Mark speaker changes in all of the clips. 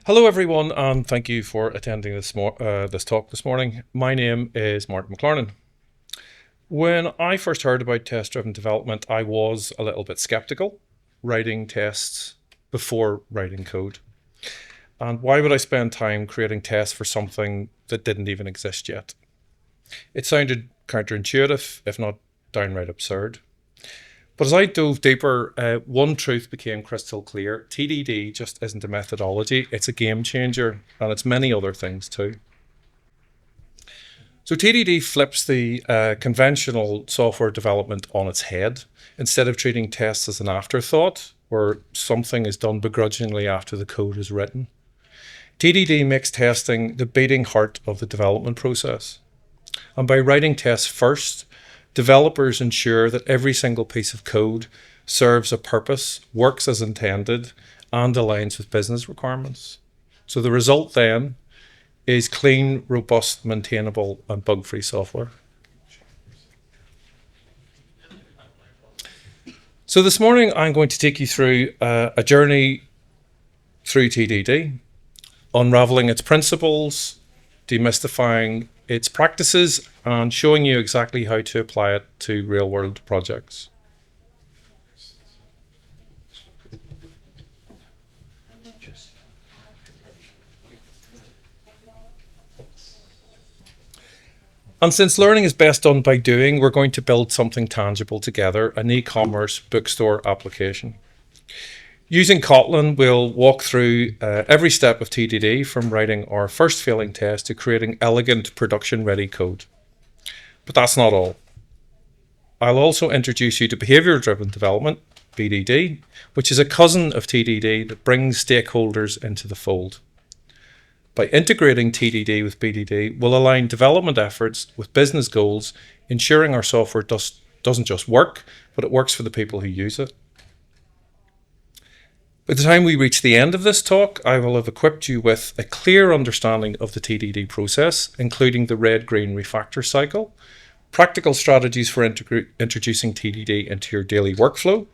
Speaker 1: Hello everyone, and thank you for attending this talk this morning. My name is Martin McLarnon. When I first heard about test-driven development, I was a little bit skeptical, writing tests before writing code. And why would I spend time creating tests for something that didn't even exist yet? It sounded counterintuitive, if not downright absurd. But as I dove deeper, one truth became crystal clear. TDD just isn't a methodology, it's a game changer, and it's many other things too. So TDD flips the conventional software development on its head. Instead of treating tests as an afterthought, where something is done begrudgingly after the code is written, TDD makes testing the beating heart of the development process. And by writing tests first, developers ensure that every single piece of code serves a purpose, works as intended, and aligns with business requirements. So the result then is clean, robust, maintainable, and bug-free software. So this morning I'm going to take you through a journey through TDD, unraveling its principles, demystifying its practices, and showing you exactly how to apply it to real-world projects. And since learning is best done by doing, we're going to build something tangible together, an e-commerce bookstore application. Using Kotlin, we'll walk through every step of TDD, from writing our first failing test to creating elegant production-ready code. But that's not all. I'll also introduce you to Behaviour-Driven Development, BDD, which is a cousin of TDD that brings stakeholders into the fold. By integrating TDD with BDD, we'll align development efforts with business goals, ensuring our software doesn't just work, but it works for the people who use it. By the time we reach the end of this talk, I will have equipped you with a clear understanding of the TDD process, including the Red-Green-Refactor cycle, practical strategies for introducing TDD into your daily workflow,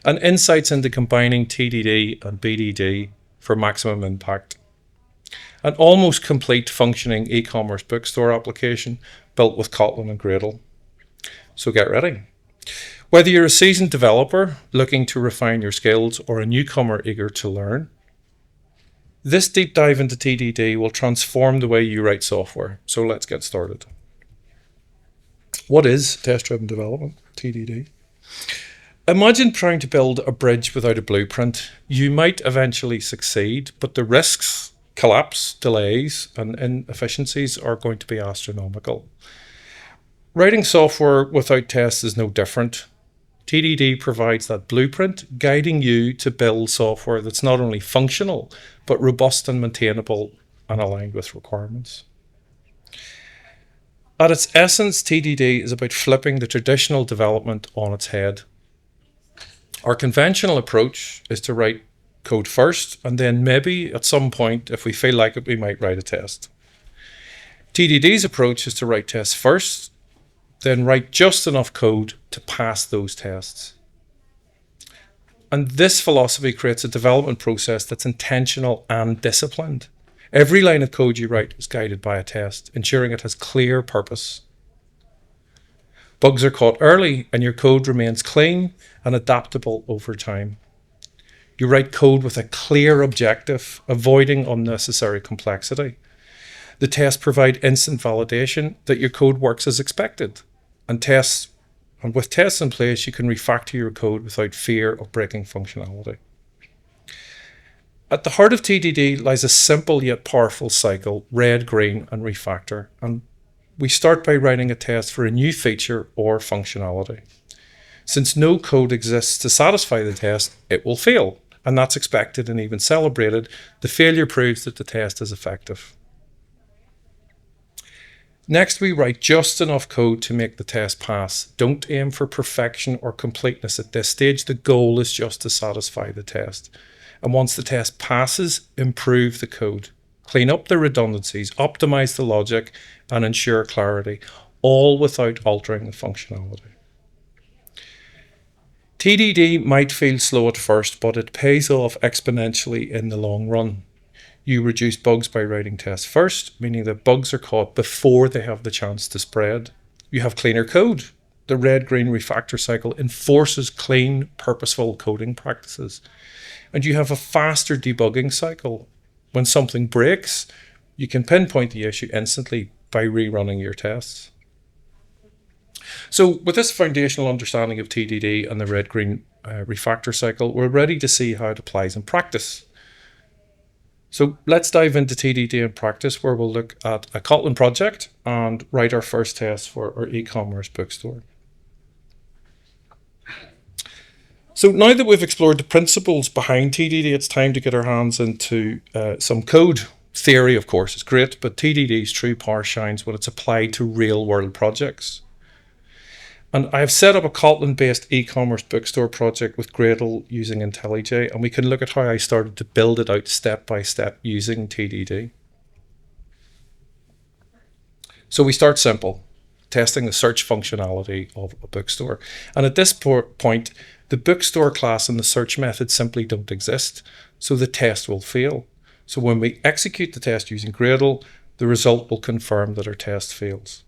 Speaker 1: and insights into combining TDD and BDD for maximum impact. An almost complete functioning e-commerce bookstore application built with Kotlin and Gradle. So get ready. Whether you're a seasoned developer looking to refine your skills or a newcomer eager to learn, this deep dive into TDD will transform the way you write software. So let's get started. What is test-driven development, TDD? Imagine trying to build a bridge without a blueprint. You might eventually succeed, but the risks, collapse, delays, and inefficiencies are going to be astronomical. Writing software without tests is no different. TDD provides that blueprint, guiding you to build software that's not only functional, but robust and maintainable and aligned with requirements. At its essence, TDD is about flipping the traditional development on its head. Our conventional approach is to write code first, and then maybe at some point, if we feel like it, we might write a test. TDD's approach is to write tests first, then write just enough code to pass those tests. And this philosophy creates a development process that's intentional and disciplined. Every line of code you write is guided by a test, ensuring it has clear purpose. Bugs are caught early, and your code remains clean and adaptable over time. You write code with a clear objective, avoiding unnecessary complexity. The tests provide instant validation that your code works as expected. And with tests in place, you can refactor your code without fear of breaking functionality. At the heart of TDD lies a simple yet powerful cycle, red, green, and refactor. And we start by writing a test for a new feature or functionality. Since no code exists to satisfy the test, it will fail. And that's expected and even celebrated. The failure proves that the test is effective. Next, we write just enough code to make the test pass. Don't aim for perfection or completeness at this stage. The goal is just to satisfy the test. And once the test passes, improve the code. Clean up the redundancies, optimize the logic, and ensure clarity, all without altering the functionality. TDD might feel slow at first, but it pays off exponentially in the long run. You reduce bugs by writing tests first, meaning that bugs are caught before they have the chance to spread. You have cleaner code. The Red-Green-Refactor cycle enforces clean, purposeful coding practices. And you have a faster debugging cycle. When something breaks, you can pinpoint the issue instantly by rerunning your tests. So with this foundational understanding of TDD and the Red-Green-Refactor cycle, we're ready to see how it applies in practice. So let's dive into TDD in practice, where we'll look at a Kotlin project and write our first test for our e-commerce bookstore. So now that we've explored the principles behind TDD, it's time to get our hands into some code. Theory, of course, is great, but TDD's true power shines when it's applied to real-world projects. And I have set up a Kotlin-based e-commerce bookstore project with Gradle using IntelliJ, and we can look at how I started to build it out step by step using TDD. So we start simple, testing the search functionality of a bookstore. And at this point, the bookstore class and the search method simply don't exist, so the test will fail. So when we execute the test using Gradle, the result will confirm that our test fails.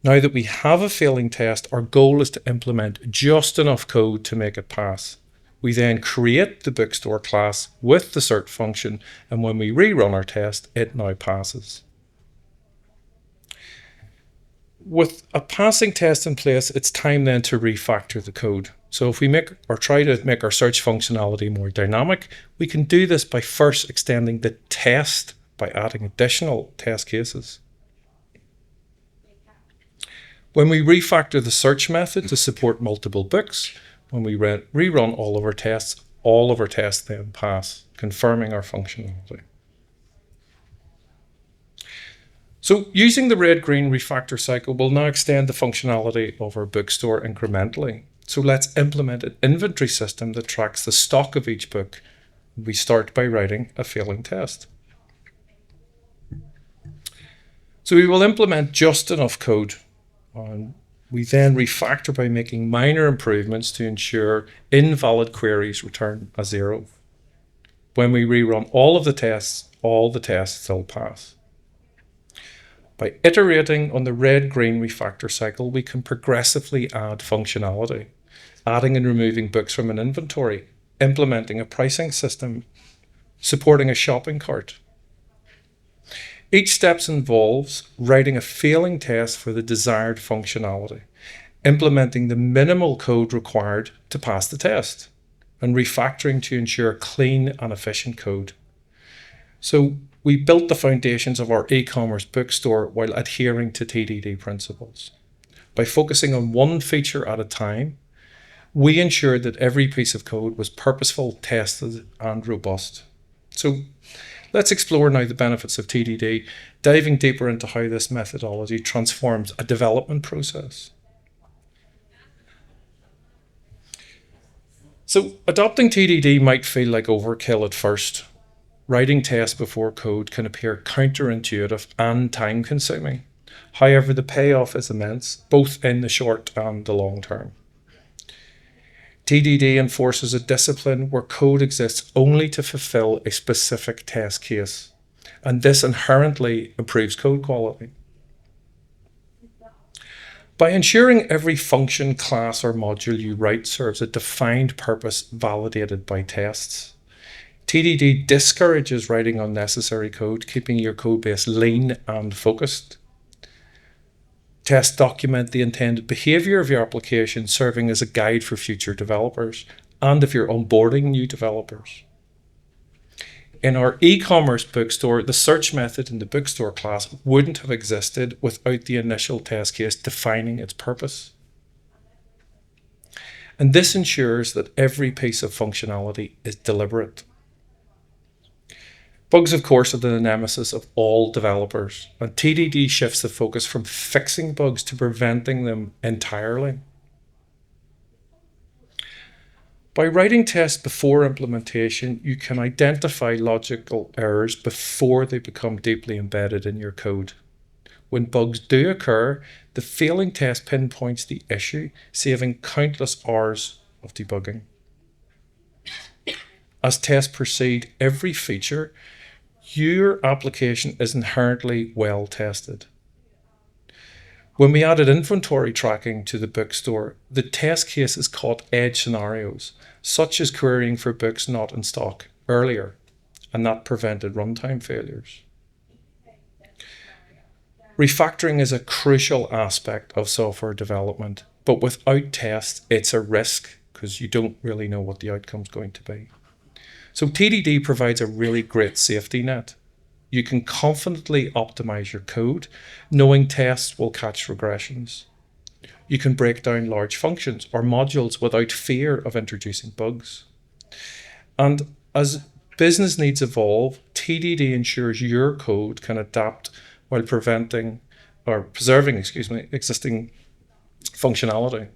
Speaker 1: Now that we have a failing test, our goal is to implement just enough code to make it pass. We then create the bookstore class with the search function, and when we rerun our test, it now passes. With a passing test in place, it's time then to refactor the code. So if we try to make our search functionality more dynamic, we can do this by first extending the test by adding additional test cases. When we refactor the search method to support multiple books, when we rerun all of our tests then pass, confirming our functionality. So using the Red-Green-Refactor cycle, we'll now extend the functionality of our bookstore incrementally. So let's implement an inventory system that tracks the stock of each book. We start by writing a failing test. So we will implement just enough code. We then refactor by making minor improvements to ensure invalid queries return a 0. When we rerun all the tests still pass. By iterating on the Red-Green-Refactor cycle, we can progressively add functionality, adding and removing books from an inventory, implementing a pricing system, supporting a shopping cart. Each step involves writing a failing test for the desired functionality, implementing the minimal code required to pass the test, and refactoring to ensure clean and efficient code. So we built the foundations of our e-commerce bookstore while adhering to TDD principles. By focusing on one feature at a time, we ensured that every piece of code was purposeful, tested, and robust. So let's explore now the benefits of TDD, diving deeper into how this methodology transforms a development process. So adopting TDD might feel like overkill at first. Writing tests before code can appear counterintuitive and time-consuming. However, the payoff is immense, both in the short and the long term. TDD enforces a discipline where code exists only to fulfill a specific test case, and this inherently improves code quality. By ensuring every function, class, or module you write serves a defined purpose validated by tests, TDD discourages writing unnecessary code, keeping your code base lean and focused. Tests document the intended behavior of your application, serving as a guide for future developers and if you're onboarding new developers. In our e-commerce bookstore, the search method in the bookstore class wouldn't have existed without the initial test case defining its purpose. And this ensures that every piece of functionality is deliberate. Bugs, of course, are the nemesis of all developers, and TDD shifts the focus from fixing bugs to preventing them entirely. By writing tests before implementation, you can identify logical errors before they become deeply embedded in your code. When bugs do occur, the failing test pinpoints the issue, saving countless hours of debugging. as tests proceed, every feature, your application is inherently well tested. When we added inventory tracking to the bookstore, the test cases caught edge scenarios, such as querying for books not in stock earlier, and that prevented runtime failures. Refactoring is a crucial aspect of software development, but without tests, it's a risk because you don't really know what the outcome's going to be. So TDD provides a really great safety net. You can confidently optimize your code, knowing tests will catch regressions. You can break down large functions or modules without fear of introducing bugs. And as business needs evolve, TDD ensures your code can adapt while preserving existing functionality.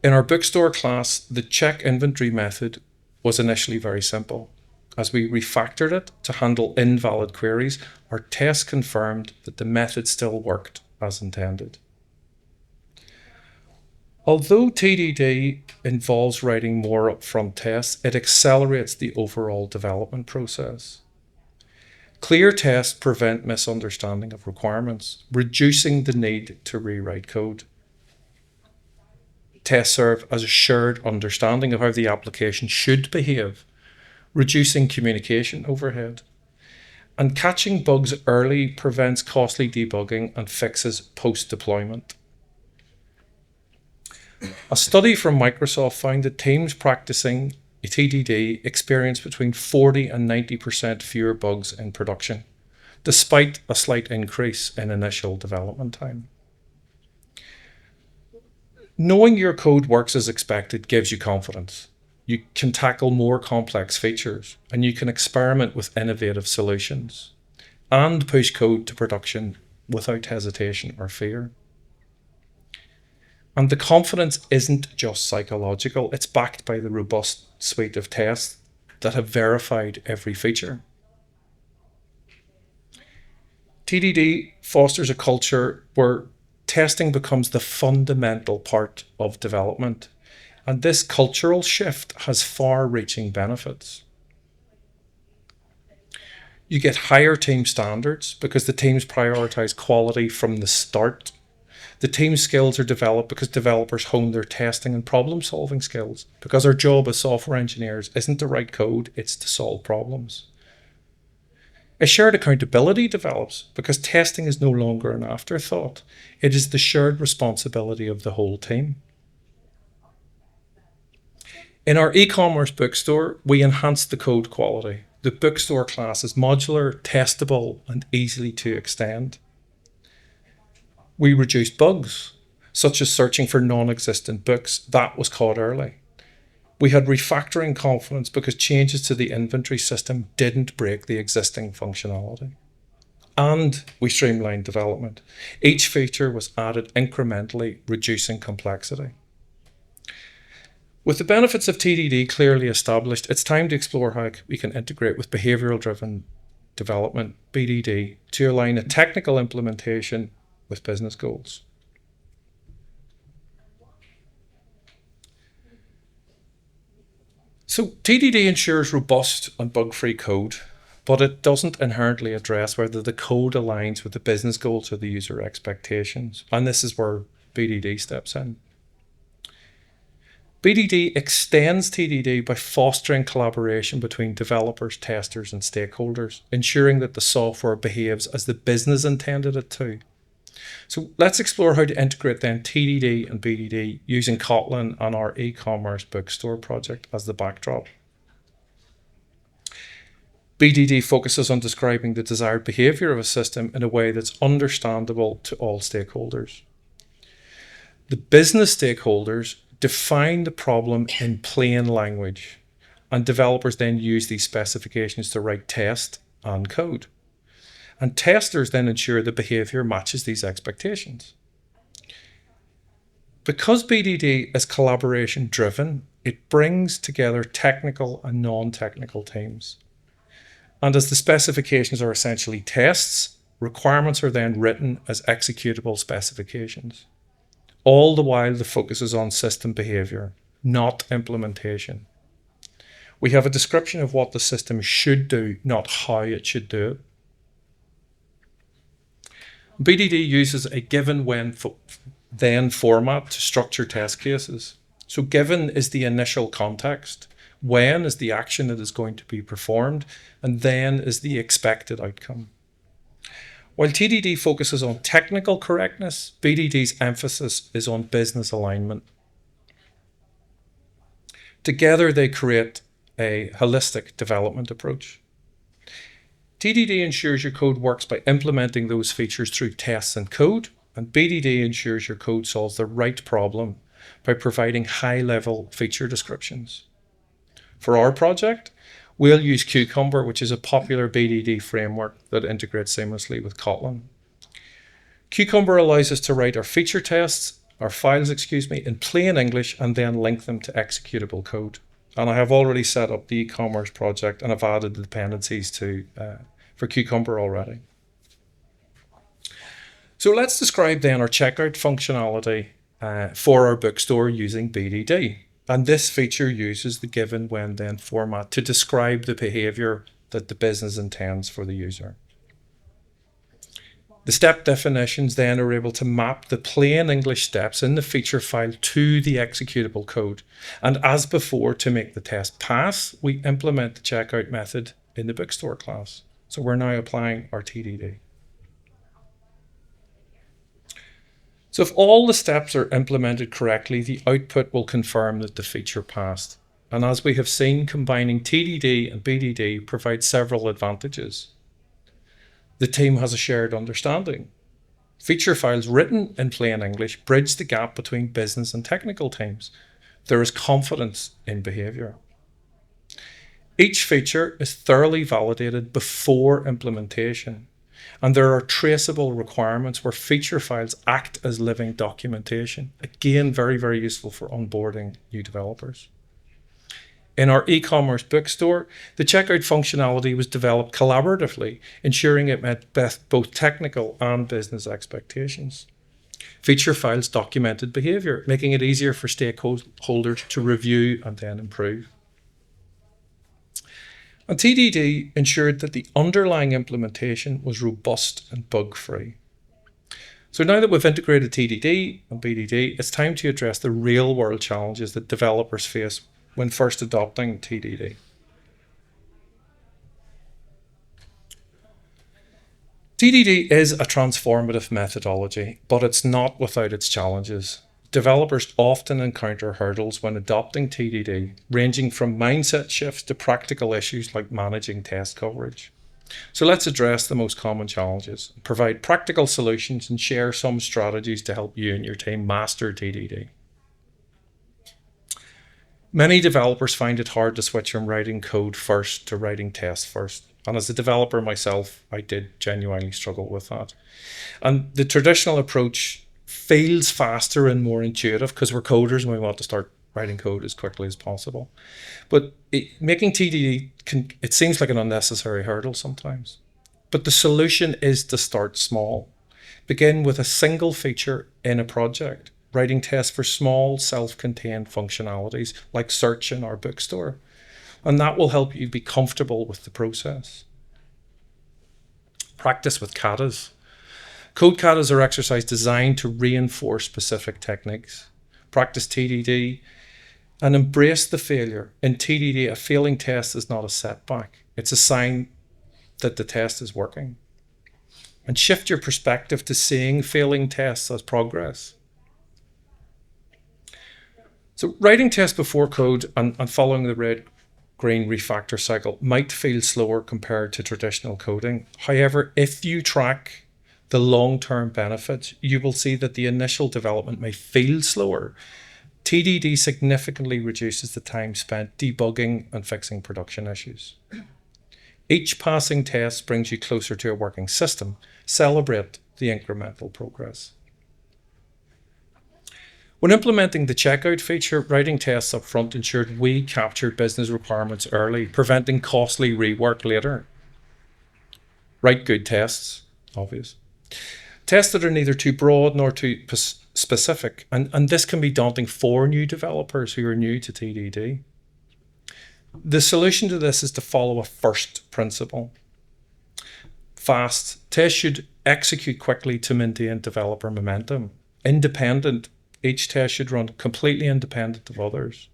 Speaker 1: In our bookstore class, the check inventory method was initially very simple. As we refactored it to handle invalid queries, our test confirmed that the method still worked as intended. Although TDD involves writing more upfront tests, it accelerates the overall development process. Clear tests prevent misunderstanding of requirements, reducing the need to rewrite code. Tests serve as a shared understanding of how the application should behave, reducing communication overhead. And catching bugs early prevents costly debugging and fixes post-deployment. A study from Microsoft found that teams practicing TDD experience between 40 and 90% fewer bugs in production, despite a slight increase in initial development time. Knowing your code works as expected gives you confidence. You can tackle more complex features, and you can experiment with innovative solutions and push code to production without hesitation or fear. And the confidence isn't just psychological, it's backed by the robust suite of tests that have verified every feature. TDD fosters a culture where testing becomes the fundamental part of development. And this cultural shift has far-reaching benefits. You get higher team standards because the teams prioritize quality from the start. The team skills are developed because developers hone their testing and problem-solving skills, because our job as software engineers isn't to write code, it's to solve problems. A shared accountability develops because testing is no longer an afterthought. It is the shared responsibility of the whole team. In our e-commerce bookstore, we enhanced the code quality. The bookstore class is modular, testable, and easily to extend. We reduced bugs, such as searching for non-existent books. That was caught early. We had refactoring confidence because changes to the inventory system didn't break the existing functionality. And we streamlined development. Each feature was added incrementally, reducing complexity. With the benefits of TDD clearly established, it's time to explore how we can integrate with Behaviour-Driven Development, BDD, to align a technical implementation with business goals. So TDD ensures robust and bug-free code, but it doesn't inherently address whether the code aligns with the business goals or the user expectations. And this is where BDD steps in. BDD extends TDD by fostering collaboration between developers, testers, and stakeholders, ensuring that the software behaves as the business intended it to. So let's explore how to integrate then TDD and BDD using Kotlin and our e-commerce bookstore project as the backdrop. BDD focuses on describing the desired behavior of a system in a way that's understandable to all stakeholders. The business stakeholders define the problem in plain language, and developers then use these specifications to write test and code. And testers then ensure the behavior matches these expectations. Because BDD is collaboration driven, it brings together technical and non-technical teams. And as the specifications are essentially tests, requirements are then written as executable specifications. All the while the focus is on system behavior, not implementation. We have a description of what the system should do, not how it should do it. BDD uses a given when then format to structure test cases. So given is the initial context, when is the action that is going to be performed, and then is the expected outcome. While TDD focuses on technical correctness, BDD's emphasis is on business alignment. Together they create a holistic development approach. TDD ensures your code works by implementing those features through tests and code, and BDD ensures your code solves the right problem by providing high-level feature descriptions. For our project, we'll use Cucumber, which is a popular BDD framework that integrates seamlessly with Kotlin. Cucumber allows us to write our feature tests, our files, in plain English and then link them to executable code. And I have already set up the e-commerce project and I've added the dependencies for Cucumber already. So let's describe then our checkout functionality for our bookstore using BDD. And this feature uses the given, when, then format to describe the behavior that the business intends for the user. The step definitions then are able to map the plain English steps in the feature file to the executable code. And as before, to make the test pass, we implement the checkout method in the bookstore class. So we're now applying our TDD. So if all the steps are implemented correctly, the output will confirm that the feature passed. And as we have seen, combining TDD and BDD provides several advantages. The team has a shared understanding. Feature files written in plain English bridge the gap between business and technical teams. There is confidence in behavior. Each feature is thoroughly validated before implementation, and there are traceable requirements where feature files act as living documentation. Again, very, very useful for onboarding new developers. In our e-commerce bookstore, the checkout functionality was developed collaboratively, ensuring it met both technical and business expectations. Feature files documented behavior, making it easier for stakeholders to review and then improve. And TDD ensured that the underlying implementation was robust and bug-free. So now that we've integrated TDD and BDD, it's time to address the real-world challenges that developers face when first adopting TDD. TDD is a transformative methodology, but it's not without its challenges. Developers often encounter hurdles when adopting TDD, ranging from mindset shifts to practical issues like managing test coverage. So let's address the most common challenges, provide practical solutions, and share some strategies to help you and your team master TDD. Many developers find it hard to switch from writing code first to writing tests first. And as a developer myself, I did genuinely struggle with that. And the traditional approach feels faster and more intuitive because we're coders and we want to start writing code as quickly as possible. But making TDD, it seems like an unnecessary hurdle sometimes. But the solution is to start small. Begin with a single feature in a project, writing tests for small self-contained functionalities like search in our bookstore. And that will help you be comfortable with the process. Practice with katas. Code katas are exercises designed to reinforce specific techniques. Practice TDD and embrace the failure. In TDD, a failing test is not a setback. It's a sign that the test is working. And shift your perspective to seeing failing tests as progress. So writing tests before code and following the Red-Green-Refactor cycle might feel slower compared to traditional coding. However, if you track the long-term benefits, you will see that the initial development may feel slower. TDD significantly reduces the time spent debugging and fixing production issues. Each passing test brings you closer to a working system. Celebrate the incremental progress. When implementing the checkout feature, writing tests up front ensured we captured business requirements early, preventing costly rework later. Write good tests, obvious. Tests that are neither too broad nor too specific, and this can be daunting for new developers who are new to TDD. The solution to this is to follow a first principle. Fast. Tests should execute quickly to maintain developer momentum. Independent. Each test should run completely independent of others.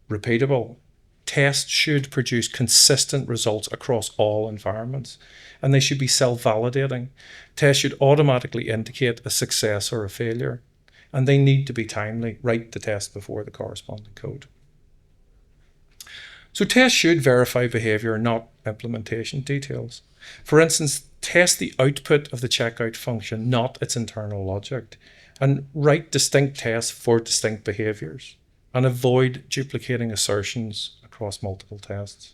Speaker 1: Repeatable. Tests should produce consistent results across all environments, and they should be self-validating. Tests should automatically indicate a success or a failure, and they need to be timely. Write the test before the corresponding code. So tests should verify behavior, not implementation details. For instance, test the output of the checkout function, not its internal logic, and write distinct tests for distinct behaviors, and avoid duplicating assertions across multiple tests.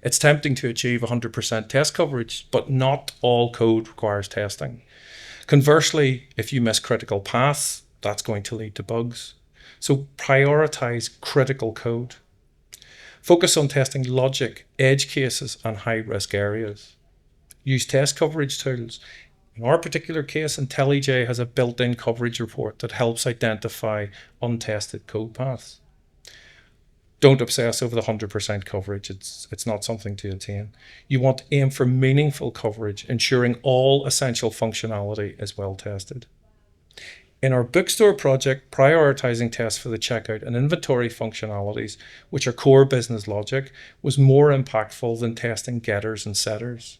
Speaker 1: It's tempting to achieve 100% test coverage, but not all code requires testing. Conversely, if you miss critical paths, that's going to lead to bugs. So prioritize critical code. Focus on testing logic, edge cases, and high-risk areas. Use test coverage tools. In our particular case, IntelliJ has a built-in coverage report that helps identify untested code paths. Don't obsess over the 100% coverage. It's not something to attain. You want to aim for meaningful coverage, ensuring all essential functionality is well tested. In our bookstore project, prioritizing tests for the checkout and inventory functionalities, which are core business logic, was more impactful than testing getters and setters.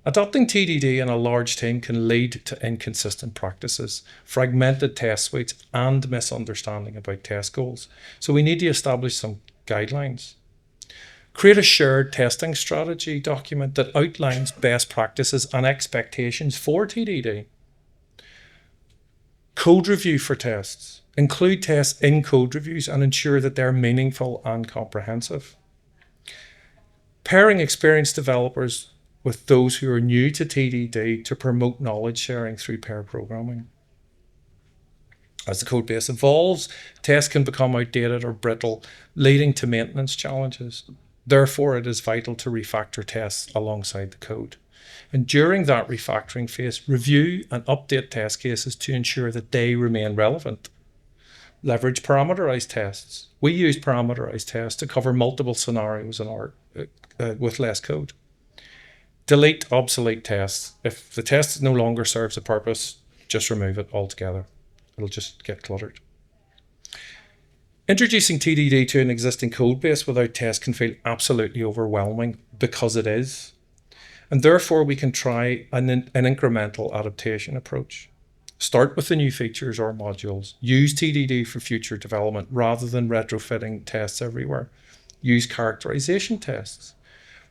Speaker 1: Adopting TDD in a large team can lead to inconsistent practices, fragmented test suites, and misunderstanding about test goals. So we need to establish some guidelines. Create a shared testing strategy document that outlines best practices and expectations for TDD. Code review for tests. Include tests in code reviews and ensure that they're meaningful and comprehensive. Pairing experienced developers with those who are new to TDD to promote knowledge sharing through pair programming. As the code base evolves, tests can become outdated or brittle, leading to maintenance challenges. Therefore, it is vital to refactor tests alongside the code. And during that refactoring phase, review and update test cases to ensure that they remain relevant. Leverage parameterized tests. We use parameterized tests to cover multiple scenarios with less code. Delete obsolete tests. If the test no longer serves a purpose, just remove it altogether. It'll just get cluttered. Introducing TDD to an existing code base without tests can feel absolutely overwhelming, because it is. And therefore, we can try an incremental adaptation approach. Start with the new features or modules. Use TDD for future development rather than retrofitting tests everywhere. Use characterization tests.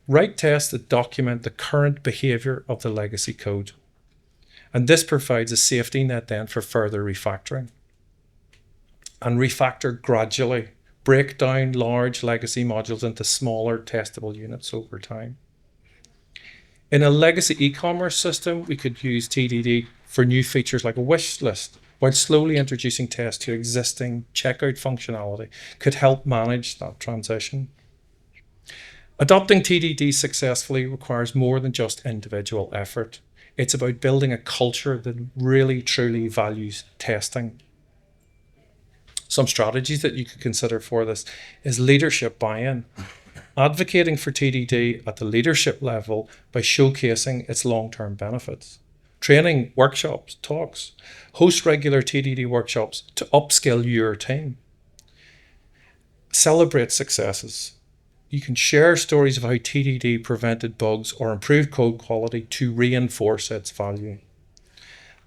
Speaker 1: Write tests that document the current behavior of the legacy code. And this provides a safety net then for further refactoring. And refactor gradually. Break down large legacy modules into smaller testable units over time. In a legacy e-commerce system, we could use TDD for new features like a wish list, while slowly introducing tests to existing checkout functionality could help manage that transition. Adopting TDD successfully requires more than just individual effort. It's about building a culture that really, truly values testing. Some strategies that you could consider for this is leadership buy-in. Advocating for TDD at the leadership level by showcasing its long-term benefits. Training, workshops, talks. Host regular TDD workshops to upskill your team. Celebrate successes. You can share stories of how TDD prevented bugs or improved code quality to reinforce its value.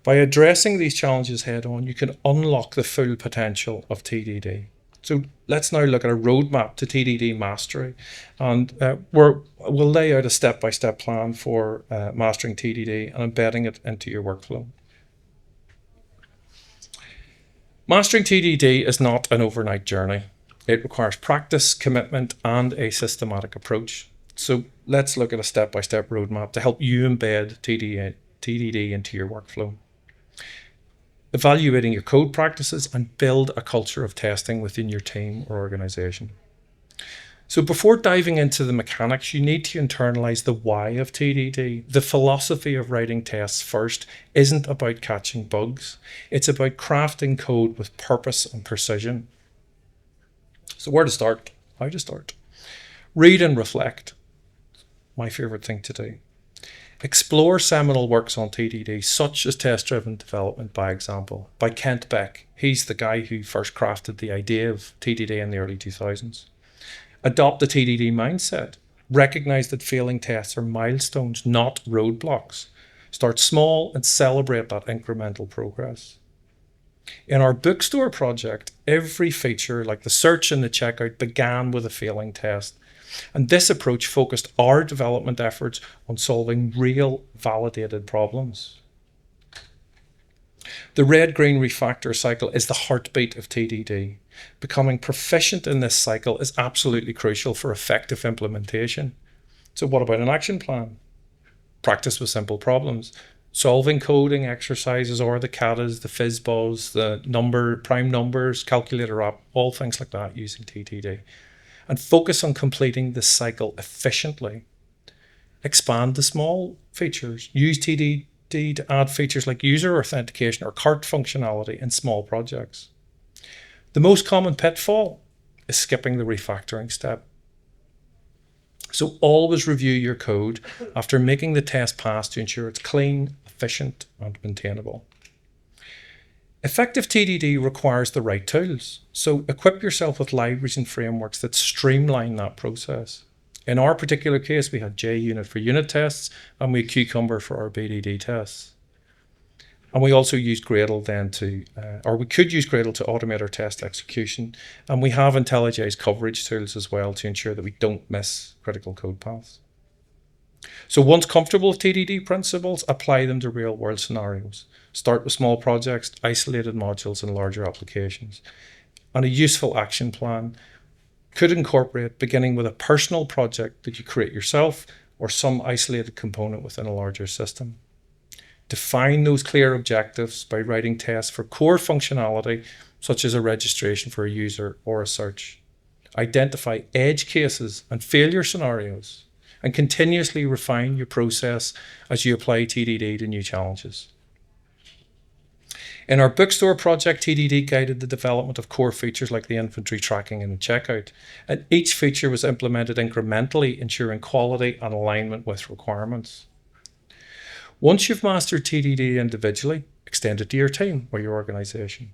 Speaker 1: By addressing these challenges head on, you can unlock the full potential of TDD. So let's now look at a roadmap to TDD mastery, and we'll lay out a step-by-step plan for mastering TDD and embedding it into your workflow. Mastering TDD is not an overnight journey. It requires practice, commitment, and a systematic approach. So let's look at a step-by-step roadmap to help you embed TDD into your workflow. Evaluating your code practices and build a culture of testing within your team or organization. So before diving into the mechanics, you need to internalize the why of TDD. The philosophy of writing tests first isn't about catching bugs. It's about crafting code with purpose and precision. So where to start? How to start? Read and reflect. My favorite thing to do. Explore seminal works on TDD, such as Test-Driven Development, by example, by Kent Beck. He's the guy who first crafted the idea of TDD in the early 2000s. Adopt the TDD mindset. Recognize that failing tests are milestones, not roadblocks. Start small and celebrate that incremental progress. In our bookstore project, every feature, like the search and the checkout, began with a failing test. And this approach focused our development efforts on solving real, validated problems. The Red-Green-Refactor cycle is the heartbeat of TDD. Becoming proficient in this cycle is absolutely crucial for effective implementation. So what about an action plan? Practice with simple problems. Solving coding exercises or the katas, the FISBOs, the prime numbers, calculator app, all things like that using TDD. And focus on completing the cycle efficiently. Expand the small features. Use TDD to add features like user authentication or cart functionality in small projects. The most common pitfall is skipping the refactoring step. So always review your code after making the test pass to ensure it's clean, efficient, and maintainable. Effective TDD requires the right tools. So equip yourself with libraries and frameworks that streamline that process. In our particular case, we had JUnit for unit tests, and we had Cucumber for our BDD tests. And we also used Gradle then we could use Gradle to automate our test execution. And we have IntelliJ's coverage tools as well to ensure that we don't miss critical code paths. So once comfortable with TDD principles, apply them to real world scenarios. Start with small projects, isolated modules, and larger applications. And a useful action plan could incorporate beginning with a personal project that you create yourself or some isolated component within a larger system. Define those clear objectives by writing tests for core functionality, such as a registration for a user or a search. Identify edge cases and failure scenarios, and continuously refine your process as you apply TDD to new challenges. In our bookstore project, TDD guided the development of core features like the inventory tracking and the checkout, and each feature was implemented incrementally, ensuring quality and alignment with requirements. Once you've mastered TDD individually, extend it to your team or your organization.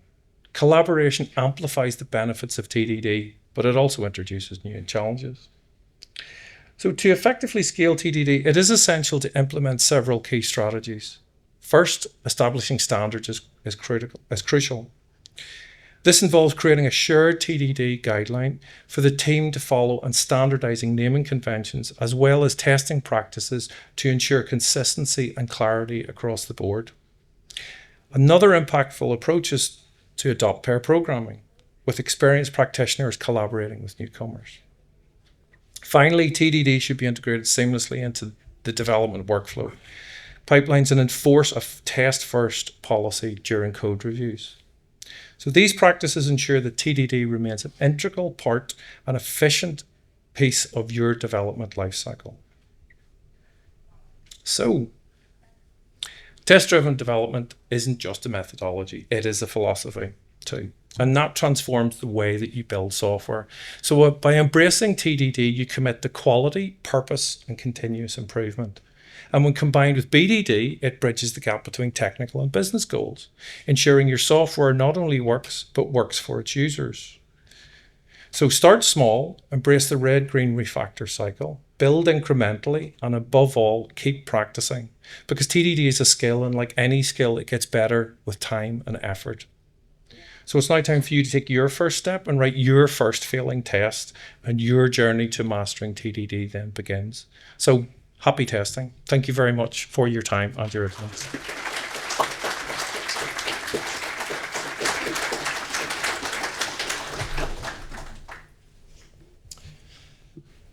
Speaker 1: Collaboration amplifies the benefits of TDD, but it also introduces new challenges. So to effectively scale TDD, it is essential to implement several key strategies. First, establishing standards is crucial. This involves creating a shared TDD guideline for the team to follow and standardizing naming conventions, as well as testing practices to ensure consistency and clarity across the board. Another impactful approach is to adopt pair programming, with experienced practitioners collaborating with newcomers. Finally, TDD should be integrated seamlessly into the development workflow, pipelines, and enforce a test-first policy during code reviews. So these practices ensure that TDD remains an integral part and efficient piece of your development lifecycle. So, test-driven development isn't just a methodology, it is a philosophy too. And that transforms the way that you build software. So by embracing TDD, you commit to quality, purpose, and continuous improvement. And when combined with BDD, it bridges the gap between technical and business goals, ensuring your software not only works, but works for its users. So start small, embrace the Red-Green-Refactor cycle, build incrementally, and above all, keep practicing. Because TDD is a skill, and like any skill, it gets better with time and effort. So it's now time for you to take your first step and write your first failing test, and your journey to mastering TDD then begins. So happy testing. Thank you very much for your time and your attendance.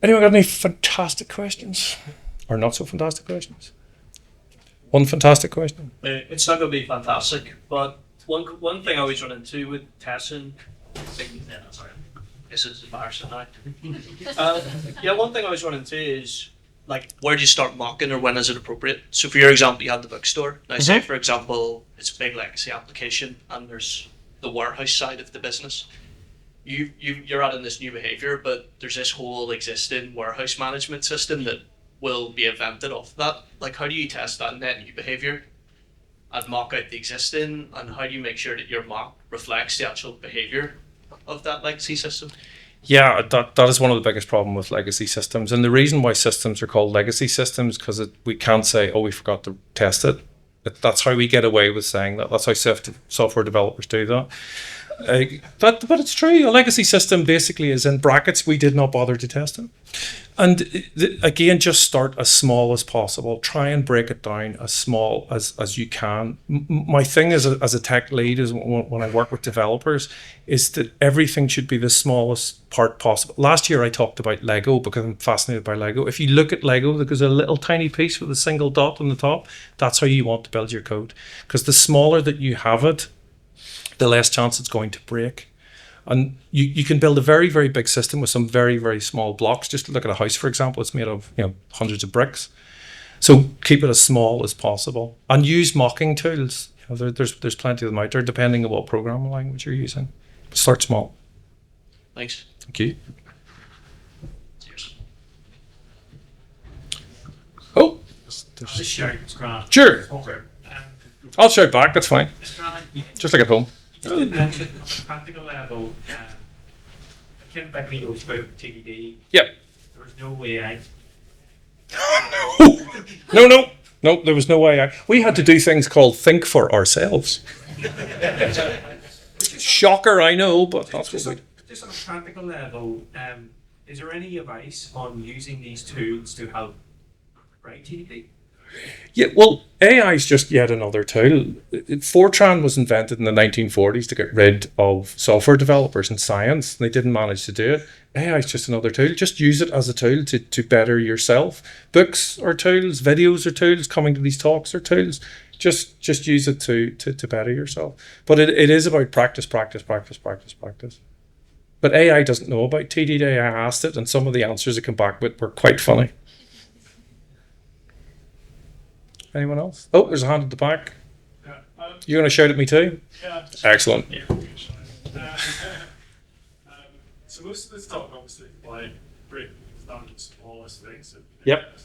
Speaker 1: Anyone got any fantastic questions? Or not so fantastic questions? One fantastic question?
Speaker 2: It's not going to be fantastic, but one thing I always run into with testing, This is embarrassing now. Yeah, one thing I was running into is, like, where do you start mocking, or when is it appropriate? So for your example, you had the bookstore. Now, say, for example, it's a big legacy application and there's the warehouse side of the business. You're adding this new behavior, but there's this whole existing warehouse management system that will be invented off that. Like, how do you test that net new behavior and mock out the existing, and how do you make sure that your mock reflects the actual behavior of that legacy system?
Speaker 1: Yeah, that is one of the biggest problems with legacy systems. And the reason why systems are called legacy systems, because we can't say, oh, we forgot to test it. That's how we get away with saying that. That's how software developers do that. But it's true. A legacy system basically is in brackets, we did not bother to test it. And again, just start as small as possible. Try and break it down as small as you can. My thing as a tech lead is when I work with developers is that everything should be the smallest part possible. Last year I talked about Lego because I'm fascinated by Lego. If you look at Lego, there's a little tiny piece with a single dot on the top. That's how you want to build your code. Because the smaller that you have it, the less chance it's going to break. And you can build a very, very big system with some very, very small blocks. Just look at a house, for example. It's made of hundreds of bricks. So keep it as small as possible. And use mocking tools. There's plenty of them out there, depending on what programming language you're using. Start small.
Speaker 2: Thanks.
Speaker 1: Thank you.
Speaker 2: Cheers.
Speaker 1: Oh.
Speaker 3: Just shout, it's grand.
Speaker 1: Sure.
Speaker 3: Okay.
Speaker 1: I'll shout back, that's fine. Just like at home.
Speaker 3: You did mention on a practical level, I came back when you spoke about TDD.
Speaker 1: Yep.
Speaker 3: There was no way I.
Speaker 1: No, there was no way. We had to do things called think for ourselves. Shocker, I know, but that's what we do.
Speaker 3: Just on a practical level, is there any advice on using these tools to help write TDD?
Speaker 1: Yeah, well, AI is just yet another tool. Fortran was invented in the 1940s to get rid of software developers in science. They didn't manage to do it. AI is just another tool. Just use it as a tool to better yourself. Books are tools, videos are tools, coming to these talks are tools. Just use it to better yourself. But it is about practice. But AI doesn't know about TDD. I asked it, and some of the answers it came back with were quite funny. Anyone else? Oh, there's a hand at the back.
Speaker 4: Yeah,
Speaker 1: You're going to shout at me too?
Speaker 4: yeah.
Speaker 1: Excellent.
Speaker 4: Yeah. So most of this talk, obviously, like breaking things down to the smallest things.
Speaker 1: Yep.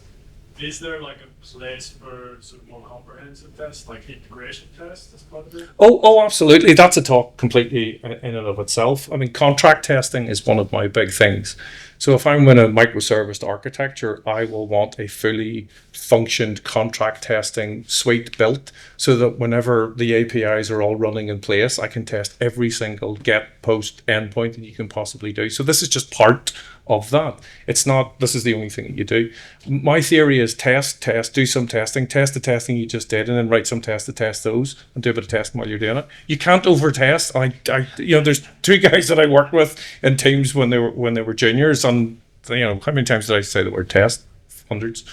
Speaker 4: Is there like a place for sort of more comprehensive tests, like integration tests as part of it?
Speaker 1: Oh, absolutely. That's a talk completely in and of itself. I mean, contract testing is one of my big things. So if I'm in a microservice architecture, I will want a fully functioned contract testing suite built so that whenever the APIs are all running in place, I can test every single get, post, endpoint that you can possibly do. So this is just part of that. It's not, this is the only thing that you do. My theory is test, do some testing, test the testing you just did, and then write some tests to test those and do a bit of testing while you're doing it. You can't over test. There's two guys that I worked with in teams when they were juniors, and how many times did I say the word test? Hundreds.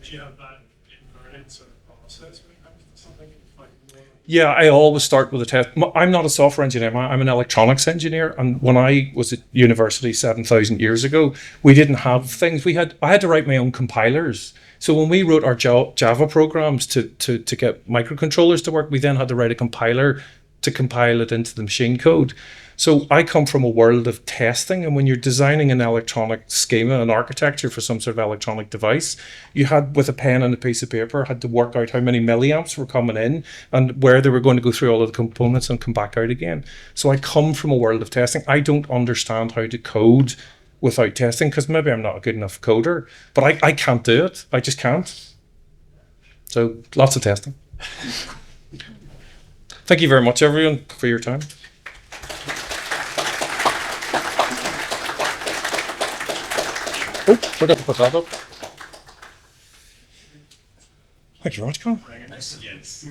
Speaker 4: Do you have that inverted sort of process when it comes to something like more?
Speaker 1: Yeah, I always start with a test. I'm not a software engineer, I'm an electronics engineer. And when I was at university 7,000 years ago, we didn't have things. I had to write my own compilers. So when we wrote our Java programs to get microcontrollers to work, we then had to write a compiler to compile it into the machine code. So I come from a world of testing, and when you're designing an electronic schema, an architecture for some sort of electronic device, you had, with a pen and a piece of paper, had to work out how many milliamps were coming in and where they were going to go through all of the components and come back out again. So I come from a world of testing. I don't understand how to code without testing, because maybe I'm not a good enough coder, but I can't do it. I just can't. So lots of testing. Thank you very much, everyone, for your time. Oh, forgot to put that up. Thank you very much, Colin.
Speaker 4: Yes.